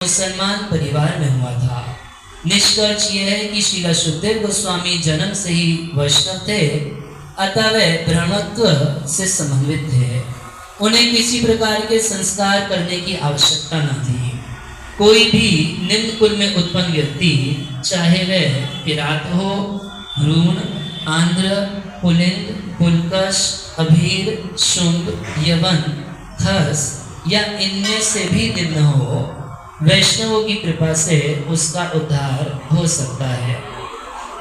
मुसलमान परिवार में हुआ था। निष्कर्ष यह है कि श्रील शुकदेव गोस्वामी जन्म से ही वैष्णव थे, अतः वे ब्रह्मत्व से समन्वित थे। उन्हें किसी प्रकार के संस्कार करने की आवश्यकता न थी। कोई भी निम्न कुल में उत्पन्न व्यक्ति, चाहे वह किरात हो, ह्रून, आंध्र, पुलिंद, पुलकश, अभीर, शुंग, यवन, खस या इनमें से भी निम्न हो, वैष्णवों की कृपा से उसका उद्धार हो सकता है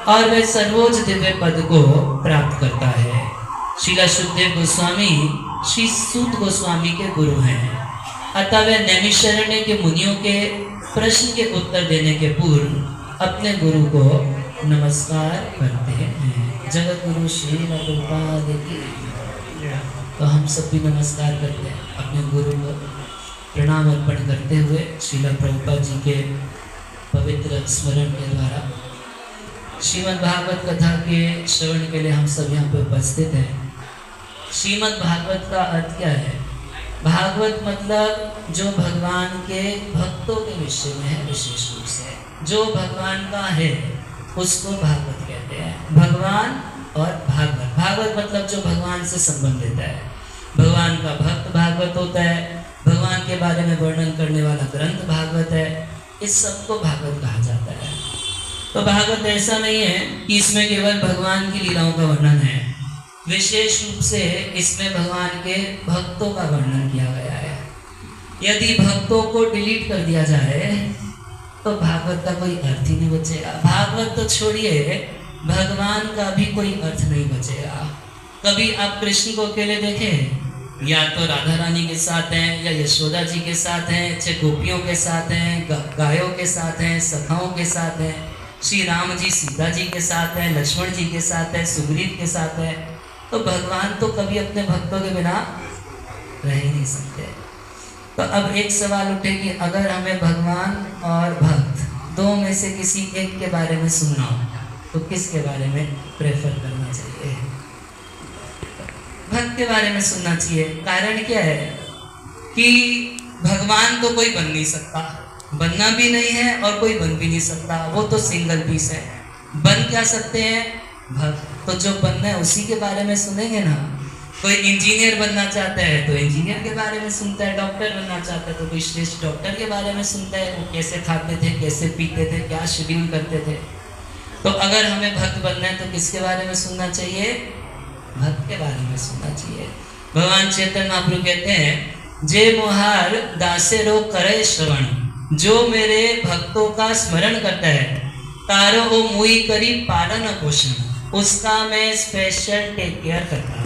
और वह सर्वोच्च दिव्य पद को प्राप्त करता है। श्रील शुकदेव गोस्वामी श्री सूत गोस्वामी के गुरु हैं, अतः वे नैमिषारण्य के मुनियों के प्रश्न के उत्तर देने के पूर्व अपने गुरु को नमस्कार करते हैं। जगत गुरु श्री प्रभुपाद की। तो हम सब भी नमस्कार करते हैं अपने गुरु को प्रणाम अर्पण करते हुए श्रील प्रभुपाद जी के पवित्र स्मरण के द्वारा श्रीमद् भागवत कथा के श्रवण के लिए हम सब यहाँ पे उपस्थित हैं। श्रीमद् भागवत का अर्थ क्या है? भागवत मतलब जो भगवान के भक्तों के विषय में है, विशेष रूप से जो भगवान का है उसको भागवत कहते हैं। भगवान और भागवत, भागवत मतलब जो भगवान से संबंधित है। भगवान का भक्त भागवत होता है, भगवान के बारे में वर्णन करने वाला ग्रंथ भागवत है, इस सबको भागवत कहा जाता है। तो भागवत ऐसा नहीं है कि इसमें केवल भगवान की लीलाओं का वर्णन है, विशेष रूप से इसमें भगवान के भक्तों का वर्णन किया गया है। यदि भक्तों को डिलीट कर दिया जाए तो भागवत का कोई अर्थ ही नहीं बचेगा। भागवत तो छोड़िए, भगवान का भी कोई अर्थ नहीं बचेगा। कभी आप कृष्ण को अकेले देखें, या तो राधा रानी के साथ हैं, या यशोदा जी के साथ हैं, चाहे गोपियों के साथ हैं, गायों के साथ हैं, सखाओं के साथ हैं, श्री राम जी सीता जी के साथ हैं, लक्ष्मण जी के साथ है, सुग्रीव के साथ है। तो भगवान तो कभी अपने भक्तों के बिना रह ही नहीं सकते। तो अब एक सवाल उठे कि अगर हमें भगवान और भक्त दो में से किसी एक के बारे में सुनना हो तो किसके बारे में प्रेफर करना चाहिए? भक्त के बारे में सुनना चाहिए। कारण क्या है कि भगवान तो कोई बन नहीं सकता, बनना भी नहीं है और कोई बन भी नहीं सकता, वो तो सिंगल पीस है। बन क्या सकते हैं? भक्त। तो जो बनना है उसी के बारे में सुनेंगे ना। कोई इंजीनियर बनना चाहता है तो इंजीनियर के बारे में सुनता है, डॉक्टर बनना चाहता है तो कोई श्रेष्ठ डॉक्टर के बारे में सुनता है, वो कैसे खाते थे, कैसे पीते थे, क्या शेड्यूल करते थे। तो अगर हमें भक्त बनना है तो किसके बारे में सुनना चाहिए? भक्त के बारे में सुनना चाहिए। भगवान चैतन्य महाप्रभु कहते हैं, जे मोहार दासे रो करे श्रवण, जो मेरे भक्तों का स्मरण करता है, तारो ओ मुई करी पालन पोषण, उसका मैं स्पेशल टेक केयर करता हूँ।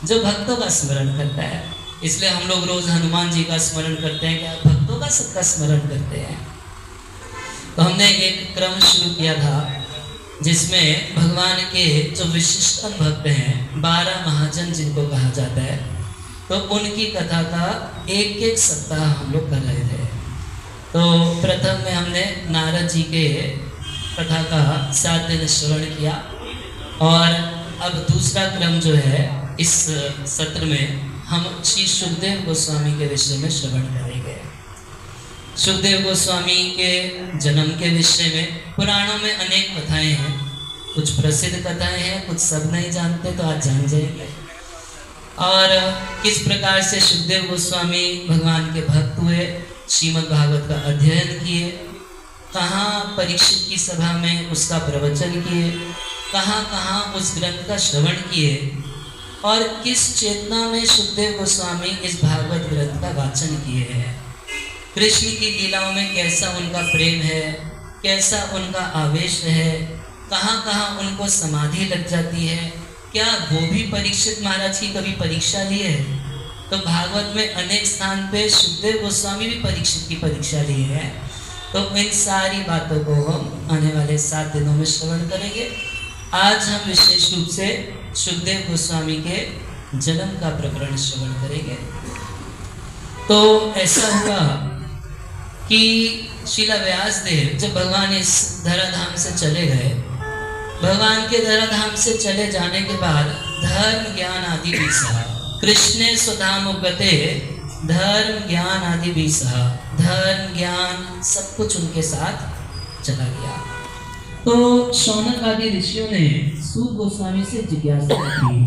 जो भक्तों का स्मरण करता है, इसलिए हम लोग रोज हनुमान जी का स्मरण करते हैं, क्या भक्तों का सबका स्मरण करते हैं। तो हमने एक क्रम शुरू किया था जिसमें भगवान के जो विशिष्ट भक्त हैं, 12 महाजन जिनको कहा जाता है, तो उनकी कथा का एक एक सप्ताह हम लोग कर रहे थे। तो प्रथम में हमने नारद जी के कथा का 7 दिन श्रवण किया और अब दूसरा क्रम जो है इस सत्र में हम श्री सुखदेव गोस्वामी के विषय में श्रवण करेंगे। सुखदेव गोस्वामी के जन्म के विषय में पुराणों में अनेक कथाएं हैं, कुछ प्रसिद्ध कथाएं हैं, कुछ सब नहीं जानते तो आज जान जाएंगे। और किस प्रकार से सुखदेव गोस्वामी भगवान के भक्त हुए, श्रीमद् भागवत का अध्ययन किए, कहाँ परीक्षित की सभा में उसका प्रवचन किए, कहाँ कहाँ उस ग्रंथ का श्रवण किए और किस चेतना में सुखदेव गोस्वामी इस भागवत ग्रंथ का वाचन किए हैं। कृष्ण की लीलाओं में कैसा उनका प्रेम है, कैसा उनका आवेश है, कहाँ कहाँ उनको समाधि लग जाती है, क्या वो भी परीक्षित महाराज की कभी परीक्षा ली है? तो भागवत में अनेक स्थान पे सुखदेव गोस्वामी भी परीक्षित की परीक्षा लिए हैं। तो इन सारी बातों को हम आने वाले 7 दिनों में श्रवण करेंगे। आज हम विशेष रूप से सुखदेव गोस्वामी के जन्म का प्रकरण श्रवण करेंगे। तो ऐसा हुआ कि श्रील व्यासदेव जब भगवान इस धराधाम से चले गए, भगवान के धराधाम से चले जाने के बाद धर्म ज्ञान आदि विषय कृष्णे स्वधाम गते धर्म ज्ञान आदि भी सहा, धर्म ज्ञान सब कुछ उनके साथ चला गया। तो शौनक आदि ऋषियों ने सूत गोस्वामी से जिज्ञासा की